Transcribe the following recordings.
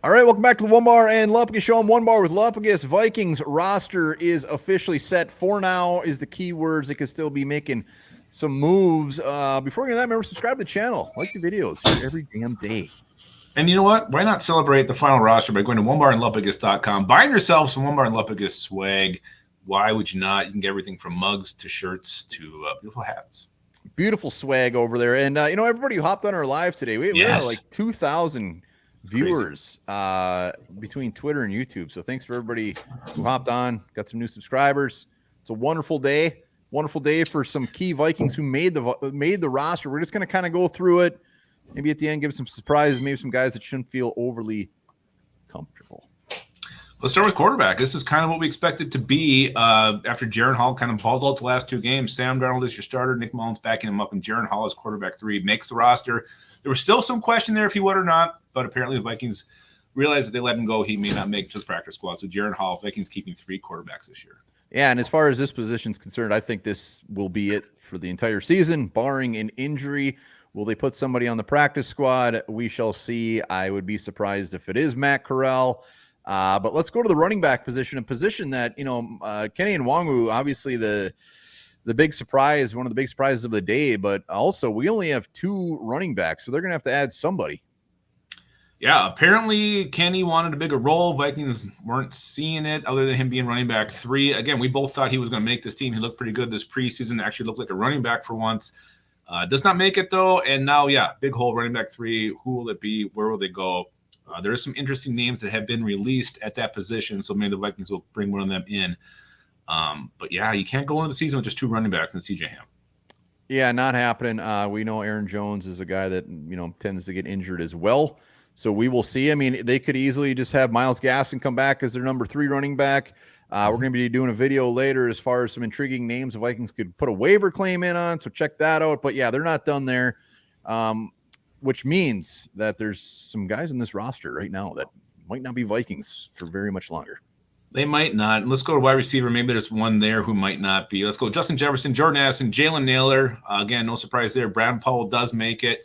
All right, welcome back to the Onebar and Lupagus show. I'm Onebar with Lupagus. Vikings roster is officially set. For now is the key words. They could still be making some moves. Before we get that, remember, subscribe to the channel. Like the videos here every damn day. And you know what? Why not celebrate the final roster by going to onebarandlupagus.com, buying yourself some Onebar and Lupagus swag. Why would you not? You can get everything from mugs to shirts to beautiful hats. Beautiful swag over there. And, everybody who hopped on our live today, we had like 2,000 viewers between Twitter and YouTube. So thanks for everybody who hopped on, got some new subscribers. It's a wonderful day for some key Vikings who made the roster. We're just going to kind of go through it. Maybe at the end give some surprises, maybe some guys that shouldn't feel overly comfortable. Let's start with quarterback. This is kind of what we expected to be after Jaron Hall kind of balled out the last two games. Sam Darnold is your starter. Nick Mullins backing him up, and Jaron Hall is quarterback 3, makes the roster. There was still some question there if he would or not, but apparently the Vikings realized that they let him go. He may not make it to the practice squad. So Jaron Hall, Vikings keeping 3 quarterbacks this year. Yeah, and as far as this position is concerned, I think this will be it for the entire season, barring an injury. Will they put somebody on the practice squad? We shall see. I would be surprised if it is Matt Corral. But let's go to the running back position, a position that, Kenny Nwangu, obviously the big surprise, one of the big surprises of the day, but also we only have 2 running backs, so they're going to have to add somebody. Yeah, apparently Kenny wanted a bigger role. Vikings weren't seeing it other than him being running back 3. Again, we both thought he was going to make this team. He looked pretty good this preseason, actually looked like a running back for once. Does not make it, though, and now, big hole, running back 3. Who will it be? Where will they go? There are some interesting names that have been released at that position, so maybe the Vikings will bring one of them in. But, you can't go into the season with just 2 running backs and C.J. Ham. Yeah, not happening. We know Aaron Jones is a guy that, tends to get injured as well. So we will see. I mean, they could easily just have Myles Gaskin come back as their number 3 running back. We're going to be doing a video later as far as some intriguing names the Vikings could put a waiver claim in on, so check that out. But, they're not done there, which means that there's some guys in this roster right now that might not be Vikings for very much longer. They might not. Let's go to wide receiver. Maybe there's one there who might not be. Let's go Justin Jefferson, Jordan Addison, Jalen Naylor. Again, no surprise there. Brad Powell does make it.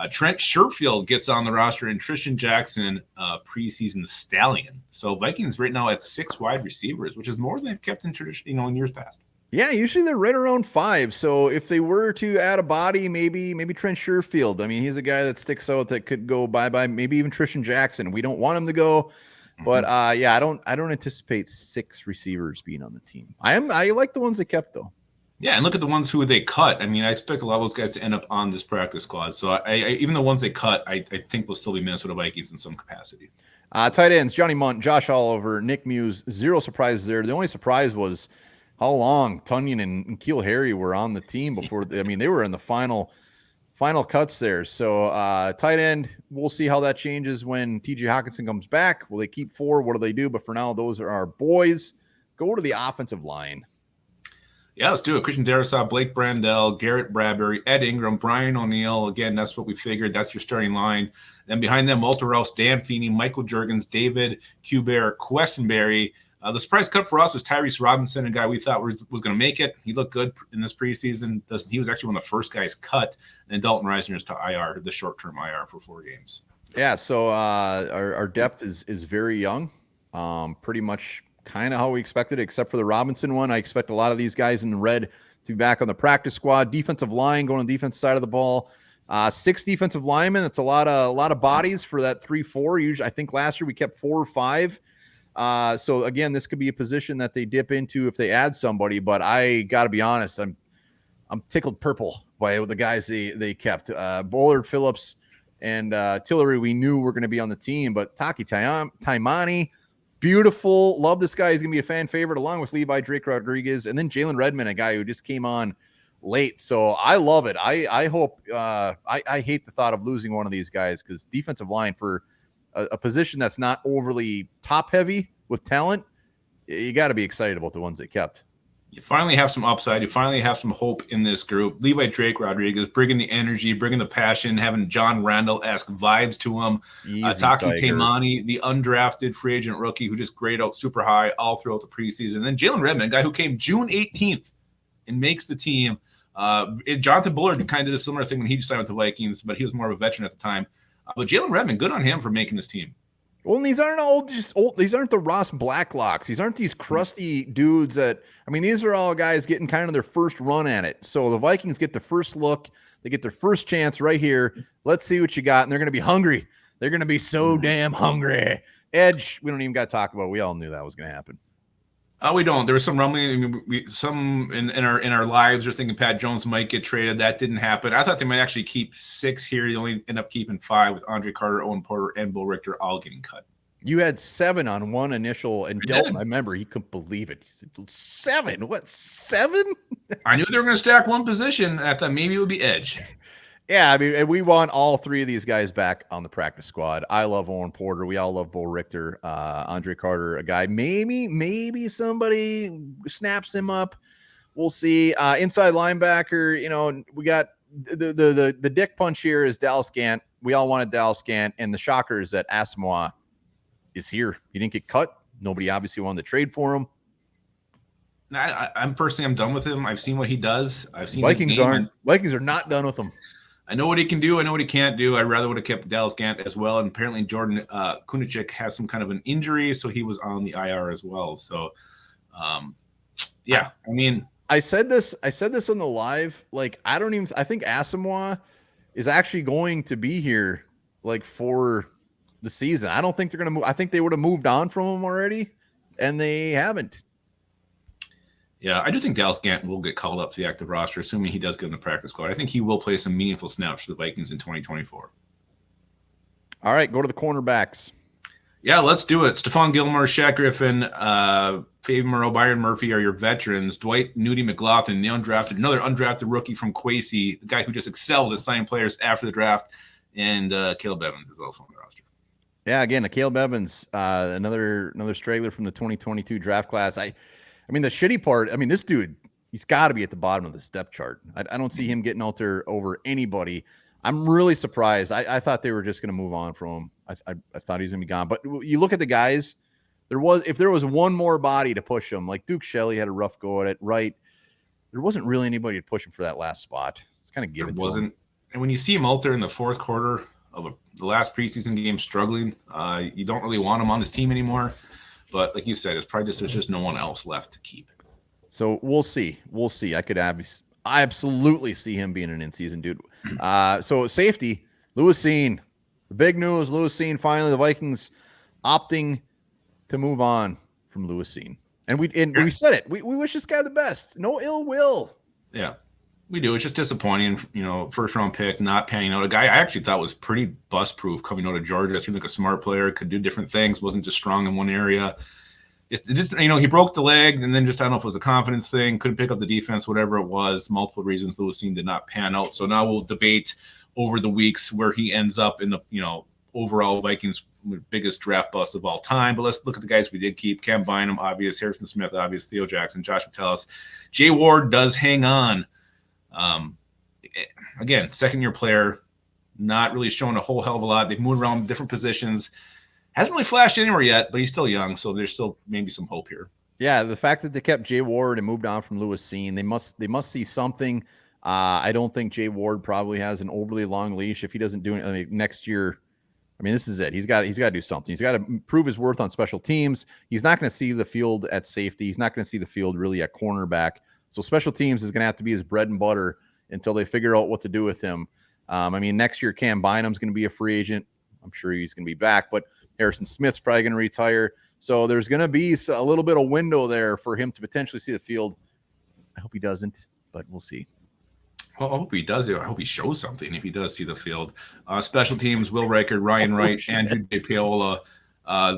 Trent Sherfield gets on the roster, and Tristan Jackson, preseason stallion. So Vikings right now at 6 wide receivers, which is more than they've kept in tradition, in years past. Yeah, usually they're right around 5. So if they were to add a body, maybe Trent Sherfield. I mean, he's a guy that sticks out that could go bye-bye. Maybe even Tristan Jackson. We don't want him to go, but I don't anticipate 6 receivers being on the team. I like the ones they kept though. Yeah, and look at the ones who they cut. I mean, I expect a lot of those guys to end up on this practice squad. So even the ones they cut, I think will still be Minnesota Vikings in some capacity. Tight ends, Johnny Munt, Josh Oliver, Nick Muse, 0 surprises there. The only surprise was how long Tunyon and Keel Harry were on the team before. They were in the final cuts there. So tight end, we'll see how that changes when TJ Hawkinson comes back. Will they keep 4? What do they do? But for now, those are our boys. Go to the offensive line. Yeah, let's do it. Christian Darrisaw, Blake Brandel, Garrett Bradbury, Ed Ingram, Brian O'Neill. Again, that's what we figured. That's your starting line. And behind them, Walter Rouse, Dan Feeney, Michael Juergens, David Kubert, Quessenberry. The surprise cut for us was Tyrese Robinson, a guy we thought was going to make it. He looked good in this preseason. He was actually one of the first guys cut. And Dalton Reisner is to IR, the short-term IR for 4 games. Yeah, so our depth is very young, pretty much kind of how we expected it, except for the Robinson one. I expect a lot of these guys in the red to be back on the practice squad. Defensive line going on the defensive side of the ball. 6 defensive linemen. That's a lot of bodies for that 3-4. Usually, I think last year we kept 4 or 5. So again, this could be a position that they dip into if they add somebody. But I got to be honest, I'm tickled purple by the guys they kept. Bullard, Phillips, and Tillery. We knew were going to be on the team, but Taki Taimani. Beautiful. Love this guy. He's going to be a fan favorite along with Levi Drake Rodriguez. And then Jalen Redmond, a guy who just came on late. So I love it. I hope I hate the thought of losing one of these guys because defensive line for a position that's not overly top heavy with talent, you got to be excited about the ones they kept. You finally have some upside. You finally have some hope in this group. Levi Drake Rodriguez bringing the energy, bringing the passion, having John Randall-esque vibes to him. Taki Taimani, the undrafted free agent rookie who just graded out super high all throughout the preseason. And then Jalen Redmond, a guy who came June 18th and makes the team. Jonathan Bullard kind of did a similar thing when he signed with the Vikings, but he was more of a veteran at the time. But Jalen Redmond, good on him for making this team. Well, and these aren't all just old. These aren't the Ross Blacklocks. These aren't these crusty dudes that, I mean, these are all guys getting kind of their first run at it. So the Vikings get the first look. They get their first chance right here. Let's see what you got. And they're going to be hungry. They're going to be so damn hungry. Edge, we don't even got to talk about. We all knew that was going to happen. We don't. There was some rumbling. I mean, some in our lives are thinking Pat Jones might get traded. That didn't happen. I thought they might actually keep 6 here. You only end up keeping 5 with Andre Carter, Owen Porter, and Bo Richter all getting cut. You had 7 on one initial, and Delton, I remember he couldn't believe it. He said, 7? What, 7? I knew they were going to stack one position, and I thought maybe it would be edge. Yeah, I mean, and we want all 3 of these guys back on the practice squad. I love Owen Porter. We all love Bo Richter. Andre Carter, a guy. Maybe somebody snaps him up. We'll see. Inside linebacker, you know, we got the dick punch here is Dallas Gant. We all wanted Dallas Gant, and the shocker is that Asamoah is here. He didn't get cut. Nobody obviously wanted to trade for him. I'm personally done with him. I've seen what he does. I've seen Vikings are not done with him. I know what he can do. I know what he can't do. I rather would have kept Dallas Gant as well. And apparently Jordan Kunicic has some kind of an injury, so he was on the IR as well. So, yeah, I mean, I said this on the live. Like, I think Asamoah is actually going to be here, like, for the season. I don't think they're going to move. I think they would have moved on from him already, and they haven't. Yeah, I do think Dallas Gant will get called up to the active roster, assuming he does get in the practice squad. I think he will play some meaningful snaps for the Vikings in 2024. All right, go to the cornerbacks. Yeah, let's do it. Stephon Gilmore, Shaq Griffin, Fabian Moreau, Byron Murphy are your veterans. Dwight Nudie McLaughlin, another undrafted rookie from Quasi, the guy who just excels at signing players after the draft. And Caleb Evans is also on the roster. Yeah, again, Caleb Evans, another straggler from the 2022 draft class. I mean, the shitty part, I mean, this dude, he's got to be at the bottom of the step chart. I don't see him getting out there over anybody. I'm really surprised. I thought they were just going to move on from him. I thought he was going to be gone. But you look at the guys, if there was one more body to push him, like Duke Shelley had a rough go at it, right? There wasn't really anybody to push him for that last spot. It's kind of given. It wasn't. And when you see him out there in the fourth quarter of the last preseason game struggling, you don't really want him on this team anymore. But like you said, it's probably there's just no one else left to keep. So we'll see. I absolutely see him being an in-season dude. So safety, Lewis Cine. The big news, Lewis Cine, finally the Vikings opting to move on from Lewis Cine. And we said it. We wish this guy the best. No ill will. Yeah. We do. It's just disappointing, first round pick, not panning out. A guy I actually thought was pretty bust proof coming out of Georgia. Seemed like a smart player, could do different things, wasn't just strong in one area. He broke the leg, and then just, I don't know if it was a confidence thing, couldn't pick up the defense, whatever it was, multiple reasons Lewis Cine did not pan out. So now we'll debate over the weeks where he ends up in the, overall Vikings biggest draft bust of all time. But let's look at the guys we did keep. Cam Bynum, obvious. Harrison Smith, obvious. Theo Jackson, Josh Metellus. Jay Ward does hang on. Again, second-year player, not really showing a whole hell of a lot. They've moved around different positions. Hasn't really flashed anywhere yet, but he's still young, so there's still maybe some hope here. Yeah, the fact that they kept Jay Ward and moved on from Lewis Cine, they must see something. I don't think Jay Ward probably has an overly long leash. If he doesn't do it next year, I mean, this is it. He's got to do something. He's got to prove his worth on special teams. He's not going to see the field at safety. He's not going to see the field really at cornerback. So special teams is going to have to be his bread and butter until they figure out what to do with him. I mean, next year, Cam Bynum's going to be a free agent. I'm sure he's going to be back, but Harrison Smith's probably going to retire. So there's going to be a little bit of window there for him to potentially see the field. I hope he doesn't, but we'll see. Well, I hope he does. I hope he shows something if he does see the field. Special teams, Will Reichard, Ryan Wright, Andrew De Paola.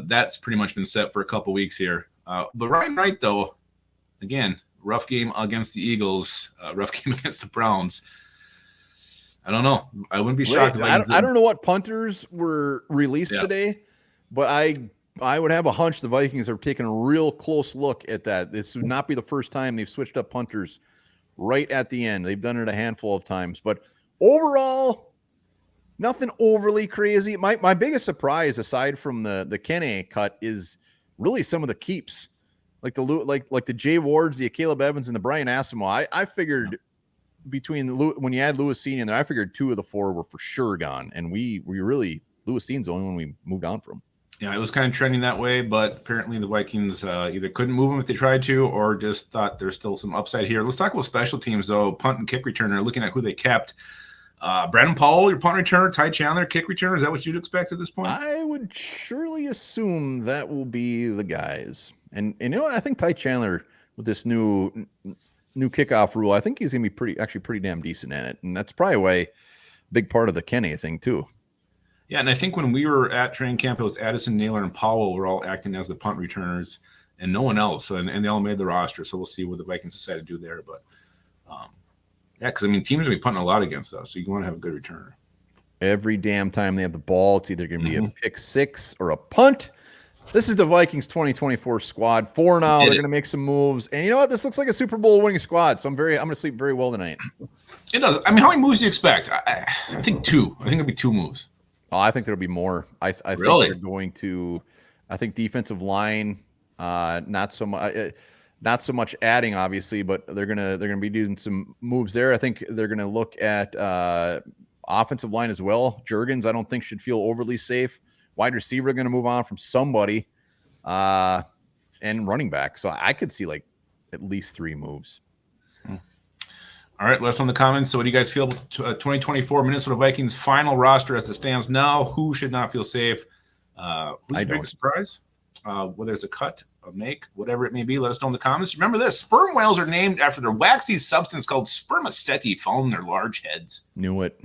That's pretty much been set for a couple weeks here. But Ryan Wright, though, again, rough game against the Eagles, rough game against the Browns. I don't know. I wouldn't be shocked. I don't know what punters were released today, but I would have a hunch the Vikings are taking a real close look at that. This would not be the first time they've switched up punters right at the end. They've done it a handful of times, but overall, nothing overly crazy. My biggest surprise, aside from the Kenne cut, is really some of the keeps, like the Jay Wards, the Caleb Evans, and the Brian Asamoah. I figured when you add Lewis Cine in there, I figured 2 of the 4 were for sure gone, and we really Lewis Cine's the only one we moved on from. Yeah, it was kind of trending that way, but apparently the Vikings either couldn't move him if they tried to, or just thought there's still some upside here. Let's talk about special teams, though. Punt and kick returner, looking at who they kept. Brandon Powell, your punt returner, Ty Chandler, kick returner. Is that what you'd expect at this point? I would surely assume that will be the guys. And you know what? I think Ty Chandler with this new kickoff rule, I think he's gonna be pretty damn decent at it. And that's probably why a big part of the Kenny thing too. Yeah, and I think when we were at training camp, it was Addison, Naylor, and Powell were all acting as the punt returners, and no one else. And they all made the roster. So we'll see what the Vikings decide to do there. But yeah, because I mean, teams are gonna be punting a lot against us, so you want to have a good returner. Every damn time they have the ball, it's either going to be a pick six or a punt. This is the Vikings 2024 squad. For now, they're going to make some moves. And you know what? This looks like a Super Bowl winning squad. So I'm going to sleep very well tonight. It does. I mean, how many moves do you expect? I think 2. I think it'll be 2 moves. Oh, I think there'll be more. I think Really? they're going to. I think defensive line, not so much adding, obviously, but they're gonna be doing some moves there. I think they're gonna look at offensive line as well. Juergens, I don't think should feel overly safe. Wide receiver going to move on from somebody, and running back. So I could see like at least 3 moves. All right, let us know in the comments. So what do you guys feel about 2024 Minnesota Vikings final roster as it stands now? Who should not feel safe? Who's the biggest surprise? Whether it's a cut, a make, whatever it may be, let us know in the comments. Remember this, sperm whales are named after their waxy substance called spermaceti found in their large heads. Knew it.